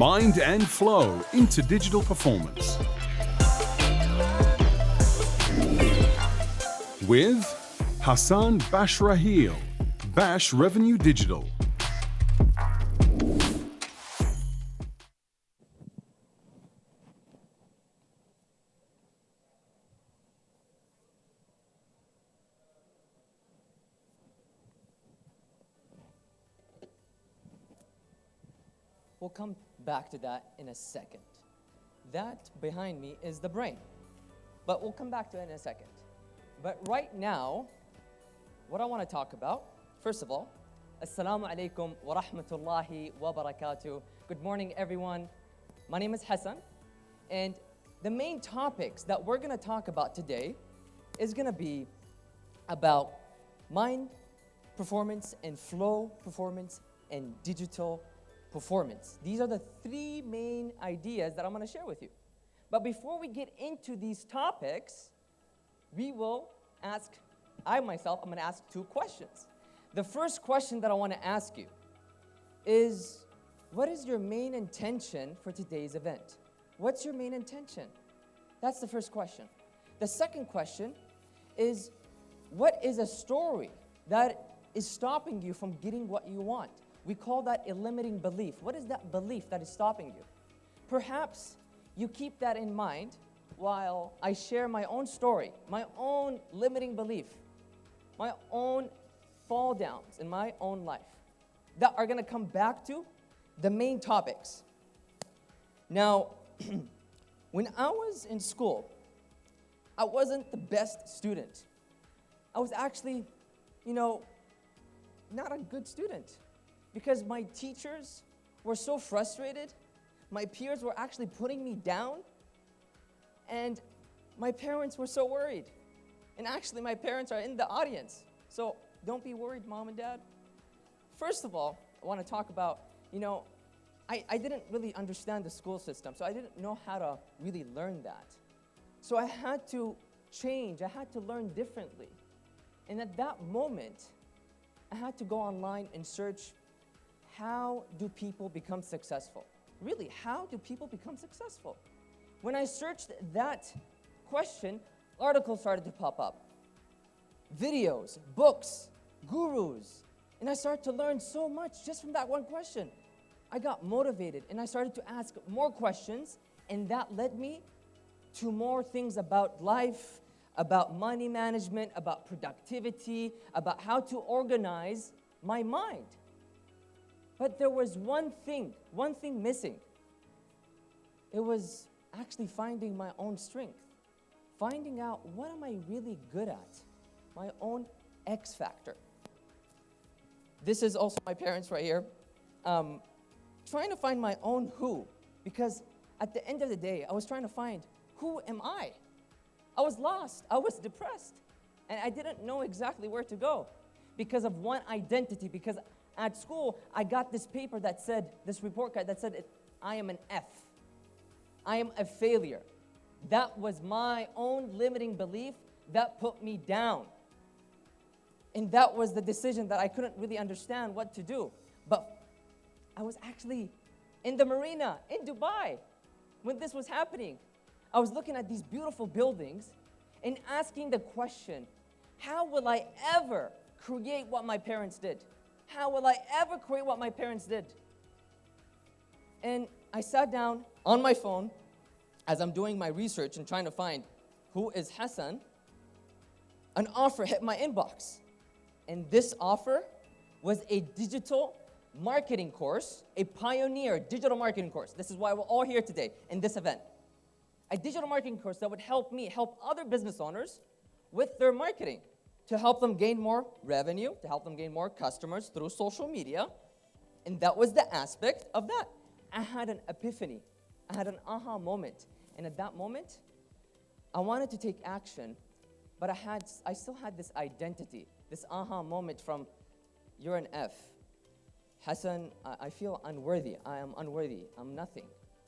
Mind and Flow into Digital Performance. With Hassan Bashrahil, Bash Revenue Digital. We'll come back to that in a second. That behind me is the brain, but we'll come back to it in a second. But right now, what I want to talk about, first of all, Assalamu alaikum wa rahmatullahi wa barakatuh. Good morning, everyone. My name is Hassan, and the main topics that we're going to talk about today is going to be about mind performance and flow performance and digital performance. These are the three main ideas that I'm going to share with you. But before we get into these topics, we will ask, I'm going to ask two questions. The first question that I want to ask you is, what is your main intention for today's event? What's your main intention? That's the first question. The second question is, what is a story that is stopping you from getting what you want? We call that a limiting belief. What is that belief that is stopping you? Perhaps you keep that in mind while I share my own story, my own limiting belief, my own fall downs in my own life that are going to come back to the main topics. Now, when I was in school, I wasn't the best student. I was actually, not a good student, because my teachers were so frustrated. My peers were actually putting me down, and my parents were so worried. And actually, my parents are in the audience, so don't be worried, Mom and Dad. First of all, I want to talk about, I didn't really understand the school system, so I didn't know how to really learn that. So I had to change, I had to learn differently. And at that moment, I had to go online and search, how do people become successful? Really, how do people become successful? When I searched that question, articles started to pop up. Videos, books, gurus. And I started to learn so much just from that one question. I got motivated and I started to ask more questions, and that led me to more things about life, about money management, about productivity, about how to organize my mind. But there was one thing missing. It was actually finding my own strength, finding out what am I really good at, my own X factor. This is also my parents right here, trying to find my own who, because at the end of the day, I was trying to find, who am I? I was lost, I was depressed, and I didn't know exactly where to go because of one identity, because at school, I got this paper that said, this report card that said, I am an F. I am a failure. That was my own limiting belief that put me down. And that was the decision that I couldn't really understand what to do. But I was actually in the marina in Dubai when this was happening. I was looking at these beautiful buildings and asking the question, how will I ever create what my parents did? How will I ever create what my parents did? And I sat down on my phone as I'm doing my research and trying to find who is Hassan. An offer hit my inbox. And this offer was a digital marketing course, a pioneer digital marketing course. This is why we're all here today in this event. A digital marketing course that would help me help other business owners with their marketing, to help them gain more revenue, to help them gain more customers through social media. And that was the aspect of that. I had an epiphany. I had an aha moment. And at that moment, I wanted to take action, but I still had this identity, this aha moment from, you're an F. Hassan, I feel unworthy. I am unworthy. I'm nothing.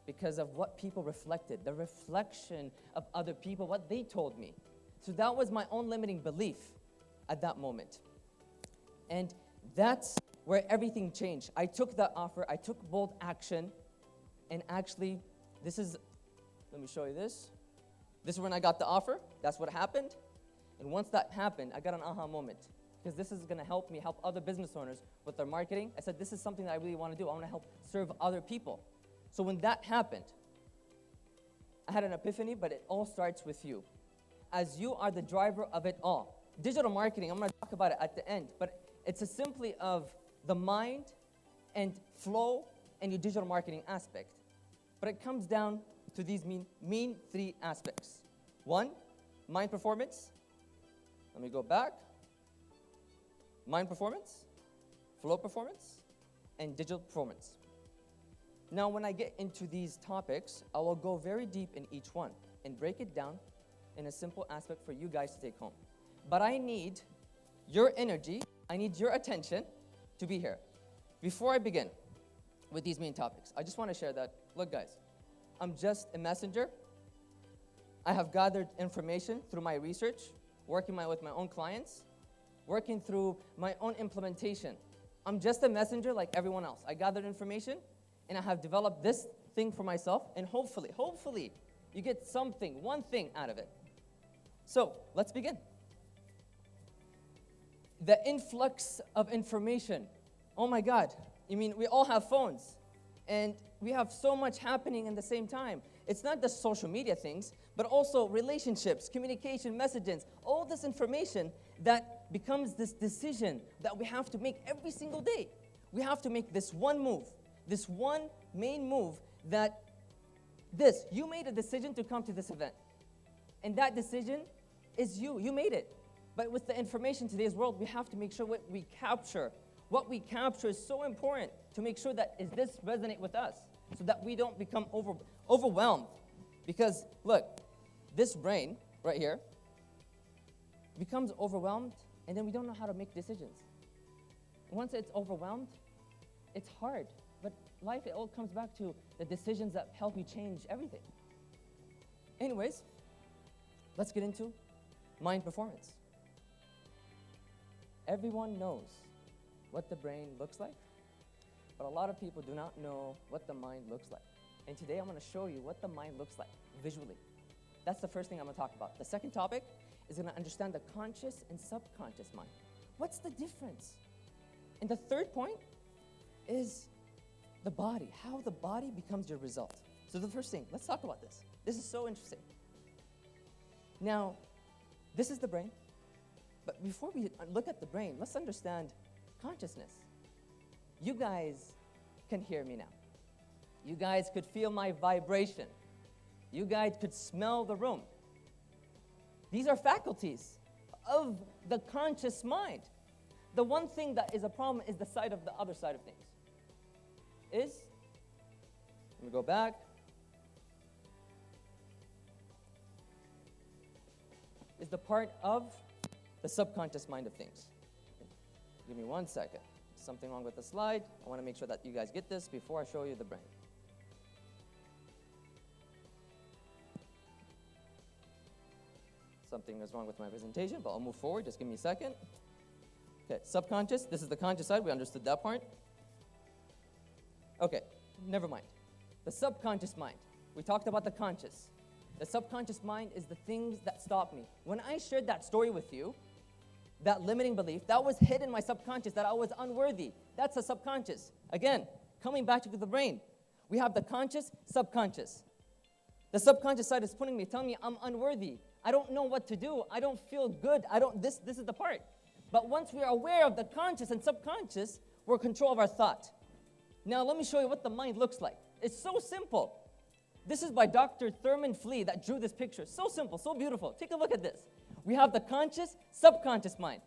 Because of what people reflected, the reflection of other people, what they told me. So that was my own limiting belief at that moment. And that's where everything changed. I took that offer, I took bold action, And actually, let me show you this. This is when I got the offer. That's what happened. And once that happened, I got an aha moment. Because this is going to help me help other business owners with their marketing. I said, this is something that I really want to do. I want to help serve other people. So when that happened, I had an epiphany, but it all starts with you. As you are the driver of it all. Digital marketing, I'm going to talk about it at the end, but it's simply of the mind and flow and your digital marketing aspect. But it comes down to these main three aspects. One, mind performance. Let me go back. Mind performance, flow performance, and digital performance. Now, when I get into these topics, I will go very deep in each one and break it down in a simple aspect for you guys to take home. But I need your energy, I need your attention to be here. Before I begin with these main topics, I just want to share that, look guys, I'm just a messenger. I have gathered information through my research, working with my own clients, working through my own implementation. I'm just a messenger like everyone else. I gathered information, and I have developed this thing for myself, and hopefully, you get something, one thing out of it. So, let's begin. The influx of information. Oh my God. I mean, we all have phones, and we have so much happening at the same time. It's not just social media things, but also relationships, communication, messages, all this information that becomes this decision that we have to make every single day. We have to make this one move, this one main move that you made a decision to come to this event. And that decision is you made it. But with the information in today's world, we have to make sure what we capture is so important to make sure that this resonate with us so that we don't become overwhelmed. Because look, this brain right here becomes overwhelmed, and then we don't know how to make decisions. Once it's overwhelmed, it's hard. But life, it all comes back to the decisions that help you change everything. Anyways, let's get into mind performance. Everyone knows what the brain looks like, but a lot of people do not know what the mind looks like. And today I'm going to show you what the mind looks like visually. That's the first thing I'm going to talk about. The second topic is going to understand the conscious and subconscious mind. What's the difference? And the third point is the body, how the body becomes your result. So the first thing, let's talk about this. This is so interesting. Now, this is the brain. But before we look at the brain, let's understand consciousness. You guys can hear me now. You guys could feel my vibration. You guys could smell the room. These are faculties of the conscious mind. The one thing that is a problem is the other side of things. Let me go back. Is the part of the subconscious mind of things. Give me 1 second. Something wrong with the slide. I want to make sure that you guys get this before I show you the brain. Something is wrong with my presentation, but I'll move forward. Just give me a second. Okay, subconscious. This is the conscious side. We understood that part. Okay, never mind. The subconscious mind. We talked about the conscious. The subconscious mind is the things that stop me. When I shared that story with you, that limiting belief, that was hidden in my subconscious, that I was unworthy. That's the subconscious. Again, coming back to the brain. We have the conscious, subconscious. The subconscious side is telling me I'm unworthy. I don't know what to do. I don't feel good. This is the part. But once we are aware of the conscious and subconscious, we're in control of our thought. Now, let me show you what the mind looks like. It's so simple. This is by Dr. Thurman Flee that drew this picture. So simple, so beautiful. Take a look at this. We have the conscious, subconscious mind.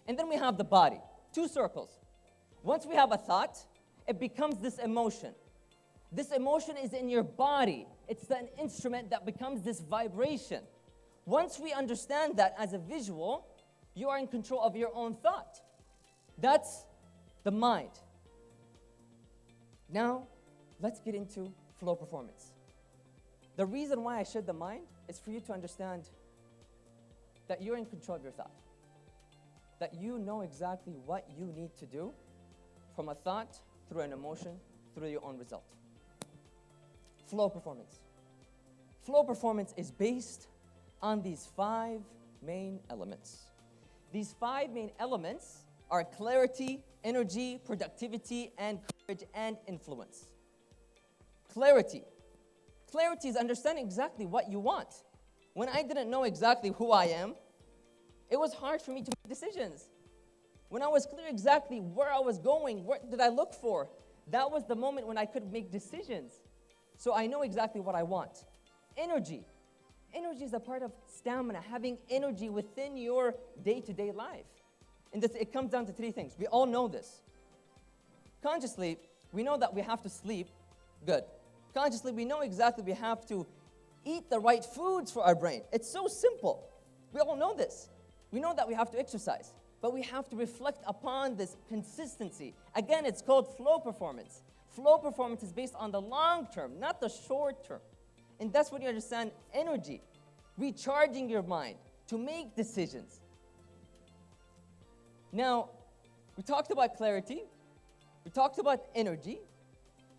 And then we have the body. 2 circles. Once we have a thought, it becomes this emotion. This emotion is in your body. It's an instrument that becomes this vibration. Once we understand that as a visual, you are in control of your own thought. That's the mind. Now, let's get into flow performance. The reason why I shared the mind is for you to understand that you're in control of your thought. That you know exactly what you need to do from a thought, through an emotion, through your own result. flow performance. Flow performance is based on these 5 main elements. These 5 main elements are clarity, energy, productivity, and courage, and influence. Clarity. Clarity is understanding exactly what you want. When I didn't know exactly who I am, it was hard for me to make decisions. When I was clear exactly where I was going, what did I look for, that was the moment when I could make decisions. So I know exactly what I want. Energy. Energy is a part of stamina, having energy within your day-to-day life. And this, it comes down to 3 things. We all know this. Consciously, we know that we have to sleep good. Consciously, we know exactly we have to eat the right foods for our brain. It's so simple. We all know this. We know that we have to exercise, but we have to reflect upon this consistency. Again, it's called flow performance. Flow performance is based on the long term, not the short term. And that's when you understand energy, recharging your mind to make decisions. Now, we talked about clarity. We talked about energy.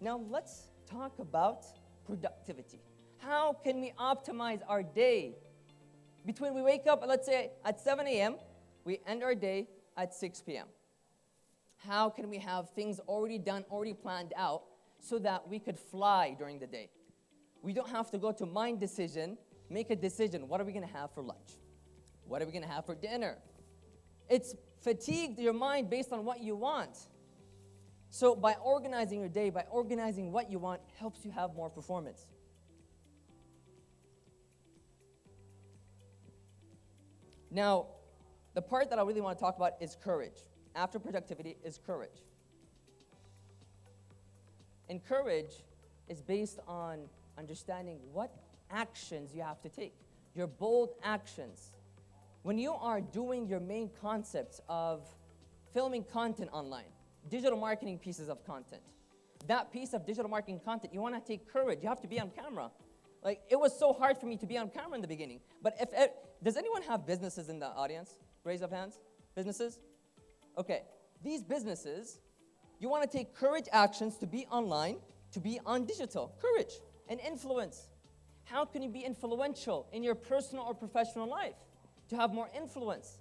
Now, let's talk about productivity. How can we optimize our day? Between we wake up, let's say, at 7 a.m., we end our day at 6 p.m. How can we have things already done, already planned out, so that we could fly during the day? We don't have to go to mind decision, make a decision. What are we going to have for lunch? What are we going to have for dinner? It's fatigued your mind based on what you want. So by organizing your day, by organizing what you want, helps you have more performance. Now, the part that I really want to talk about is courage. After productivity is courage. And courage is based on understanding what actions you have to take, your bold actions. When you are doing your main concepts of filming content online, digital marketing pieces of content, that piece of digital marketing content, you want to take courage. You have to be on camera. Like, it was so hard for me to be on camera in the beginning. But does anyone have businesses in the audience? Raise up hands. Businesses? Okay. These businesses, you want to take courage actions to be online, to be on digital. Courage and influence. How can you be influential in your personal or professional life? To have more influence.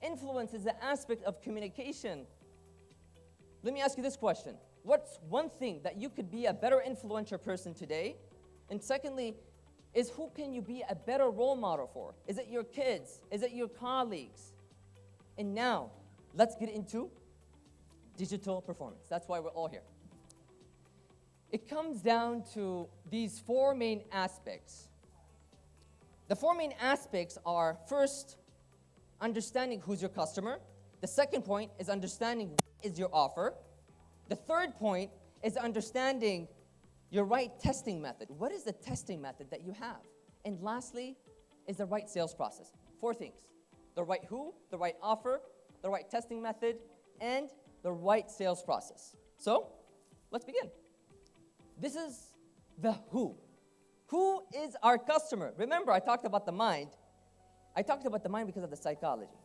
Influence is the aspect of communication. Let me ask you this question. What's one thing that you could be a better influential person today? And secondly, is who can you be a better role model for? Is it your kids? Is it your colleagues? And now, let's get into digital performance. That's why we're all here. It comes down to these 4 main aspects. The 4 main aspects are, first, understanding who's your customer. The second point is understanding what is your offer. The third point is understanding your right testing method. What is the testing method that you have? And lastly, is the right sales process. 4 things. The right who, the right offer, the right testing method, and the right sales process. So, let's begin. This is the who. Who is our customer? Remember, I talked about the mind. I talked about the mind because of the psychology.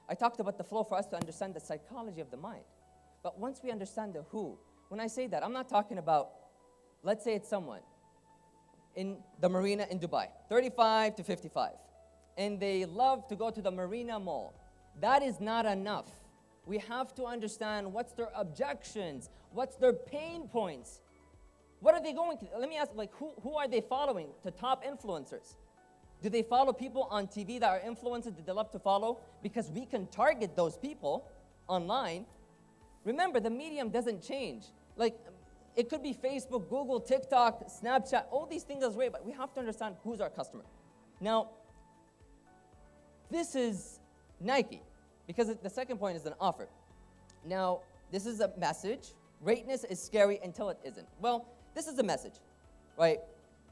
I talked about the flow for us to understand the psychology of the mind. But once we understand the who, when I say that, I'm not talking about, let's say it's someone in the marina in Dubai, 35 to 55, and they love to go to the marina mall. That is not enough. We have to understand what's their objections, what's their pain points. What are they going to? Let me ask, like, who are they following? The top influencers. Do they follow people on TV that are influencers that they love to follow? Because we can target those people online. Remember, the medium doesn't change. Like, it could be Facebook, Google, TikTok, Snapchat, all these things are great, but we have to understand who's our customer. Now, this is Nike, because the second point is an offer. Now, this is a message. Greatness is scary until it isn't. Well, this is a message, right,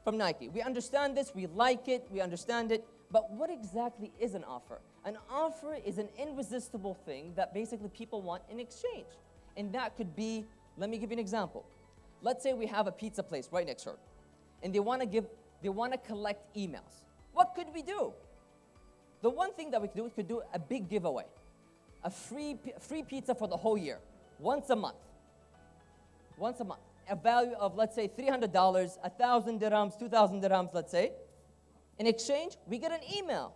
from Nike. We understand this, we like it, we understand it, but what exactly is an offer? An offer is an irresistible thing that basically people want in exchange. And that could be, let me give you an example. Let's say we have a pizza place right next door, and they want to collect emails. What could we do? The one thing that we could do a big giveaway, a free pizza for the whole year, once a month. a value of, let's say, $300, 1,000 dirhams, 2,000 dirhams, let's say. In exchange, we get an email.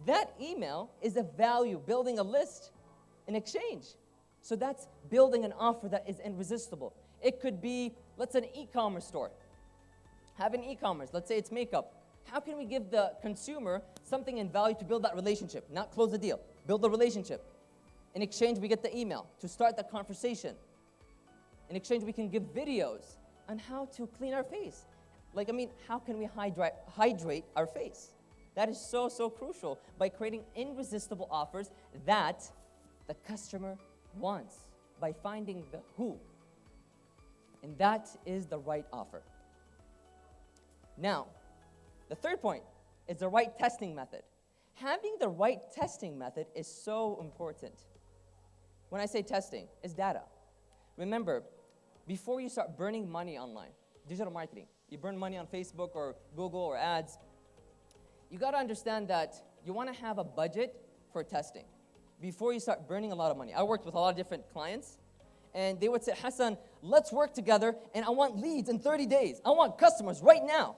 That email is a value, building a list in exchange. So that's building an offer that is irresistible. It could be, let's say, an e-commerce store. Have an e-commerce, let's say it's makeup. How can we give the consumer something in value to build that relationship? Not close the deal, build the relationship. In exchange, we get the email to start the conversation. In exchange, we can give videos on how to clean our face. How can we hydrate our face? That is so, so crucial by creating irresistible offers that the customer wants, by finding the who. And that is the right offer. Now, the third point is the right testing method. Having the right testing method is so important. When I say testing, it's data. Remember, before you start burning money online, digital marketing, you burn money on Facebook or Google or ads, you got to understand that you want to have a budget for testing before you start burning a lot of money. I worked with a lot of different clients, and they would say, Hassan, let's work together, and I want leads in 30 days. I want customers right now.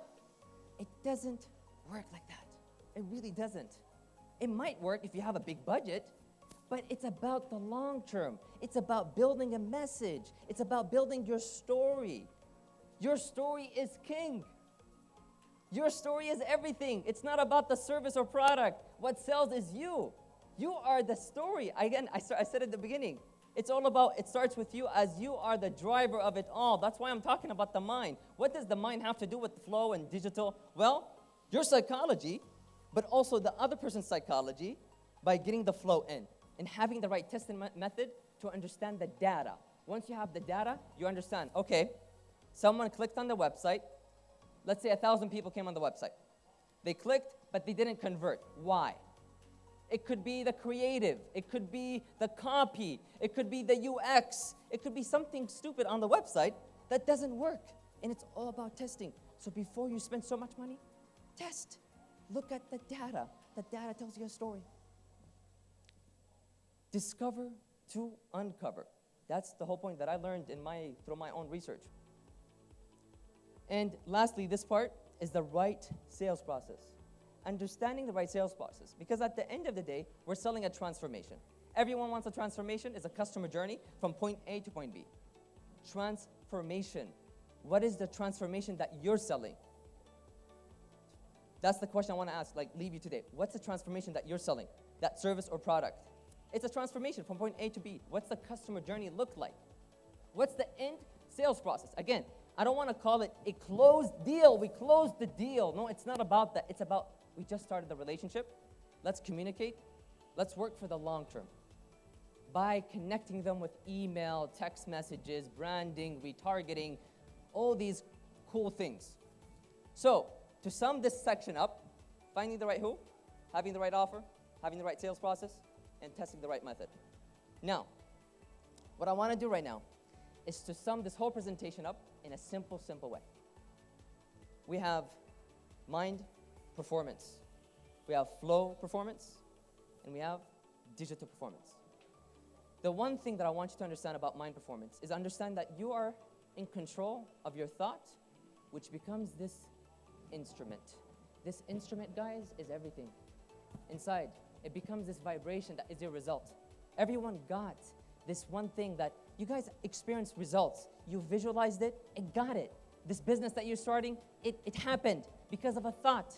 It doesn't work like that. It really doesn't. It might work if you have a big budget, but it's about the long term. It's about building a message. It's about building your story. Your story is king. Your story is everything. It's not about the service or product. What sells is you. You are the story. Again, I said at the beginning, it's all about, it starts with you, as you are the driver of it all. That's why I'm talking about the mind. What does the mind have to do with flow and digital? Well, your psychology, but also the other person's psychology, by getting the flow in and having the right testing method to understand the data. Once you have the data, you understand, okay, someone clicked on the website. Let's say 1,000 people came on the website. They clicked, but they didn't convert. Why? It could be the creative. It could be the copy. It could be the UX. It could be something stupid on the website that doesn't work. And it's all about testing. So before you spend so much money, test. Look at the data. The data tells you a story. Discover to uncover. That's the whole point that I learned through my own research. And lastly, this part is the right sales process. Understanding the right sales process. Because at the end of the day, we're selling a transformation. Everyone wants a transformation. It's a customer journey from point A to point B. Transformation. What is the transformation that you're selling? That's the question I want to ask, leave you today. What's the transformation that you're selling? That service or product? It's a transformation from point A to B. What's the customer journey look like? What's the end sales process? Again, I don't want to call it a closed deal. We closed the deal. No, it's not about that. It's about we just started the relationship. Let's communicate. Let's work for the long term. By connecting them with email, text messages, branding, retargeting, all these cool things. So, to sum this section up, finding the right who, having the right offer, having the right sales process, and testing the right method. Now, what I want to do right now is to sum this whole presentation up in a simple way. We have mind performance, we have flow performance, and we have digital performance. The one thing that I want you to understand about mind performance is understand that you are in control of your thought, which becomes this instrument. This instrument, guys, is everything. Inside, it becomes this vibration that is your result. Everyone got this one thing that you guys experienced results. You visualized it and got it. This business that you're starting, it happened because of a thought.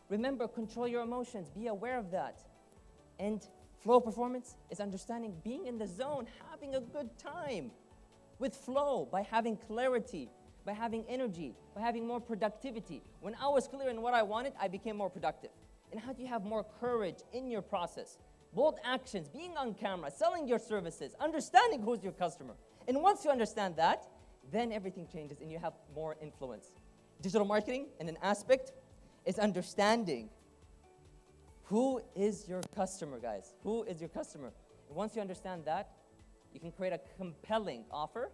Remember, control your emotions. Be aware of that. And flow performance is understanding being in the zone, having a good time with flow, by having clarity, by having energy, by having more productivity. When I was clear in what I wanted, I became more productive. And how do you have more courage in your process? Bold actions, being on camera, selling your services, understanding who's your customer. And once you understand that, then everything changes and you have more influence. Digital marketing, in an aspect, is understanding who is your customer, guys. Who is your customer? And once you understand that, you can create a compelling offer.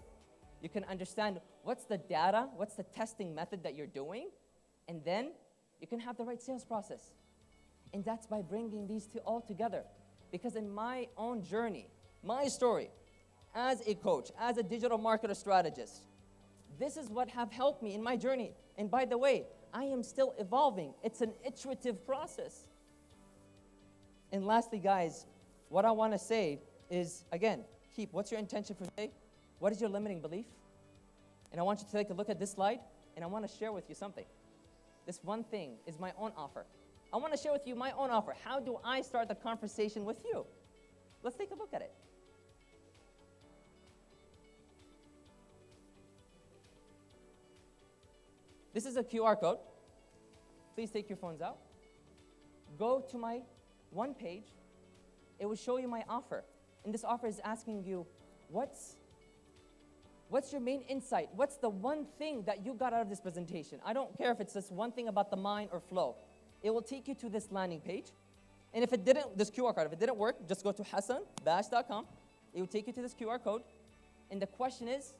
You can understand what's the data, what's the testing method that you're doing, and then you can have the right sales process. And that's by bringing these two all together. Because in my own journey, my story, as a coach, as a digital marketer strategist, This is what have helped me in my journey. And by the way, I am still evolving. It's an iterative process. And lastly, guys, what I want to say is, again, what's your intention for today? What is your limiting belief? And I want you to take a look at this slide, and I want to share with you something. This one thing is my own offer. I want to share with you my own offer. How do I start the conversation with you? Let's take a look at it. This is a QR code. Please take your phones out. Go to my one page. It will show you my offer. And this offer is asking you, what's your main insight? What's the one thing that you got out of this presentation? I don't care if it's just one thing about the mind or flow. It will take you to this landing page. And if it didn't, this QR code, if it didn't work, just go to hassanbash.com. It will take you to this QR code. And the question is,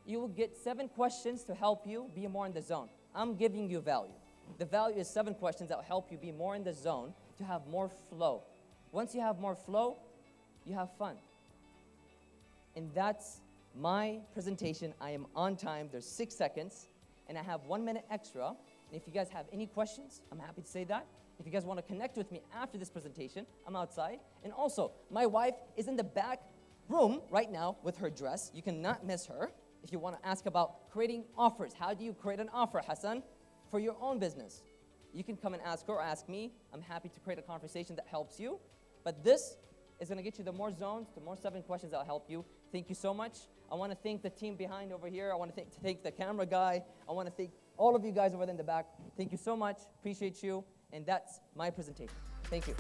you will get 7 questions to help you be more in the zone. I'm giving you value. The value is 7 questions that will help you be more in the zone to have more flow. Once you have more flow, you have fun. And that's my presentation. I am on time. There's 6 seconds. And I have 1 minute extra. And if you guys have any questions, I'm happy to say that. If you guys want to connect with me after this presentation, I'm outside. And also, my wife is in the back room right now with her dress. You cannot miss her. If you want to ask about creating offers, how do you create an offer, Hassan, for your own business? You can come and ask her or ask me. I'm happy to create a conversation that helps you. But this is going to get you the more zones, the more 7 questions that will help you. Thank you so much. I want to thank the team behind over here. I want to thank the camera guy. I want to thank all of you guys over there in the back. Thank you so much. Appreciate you. And that's my presentation. Thank you.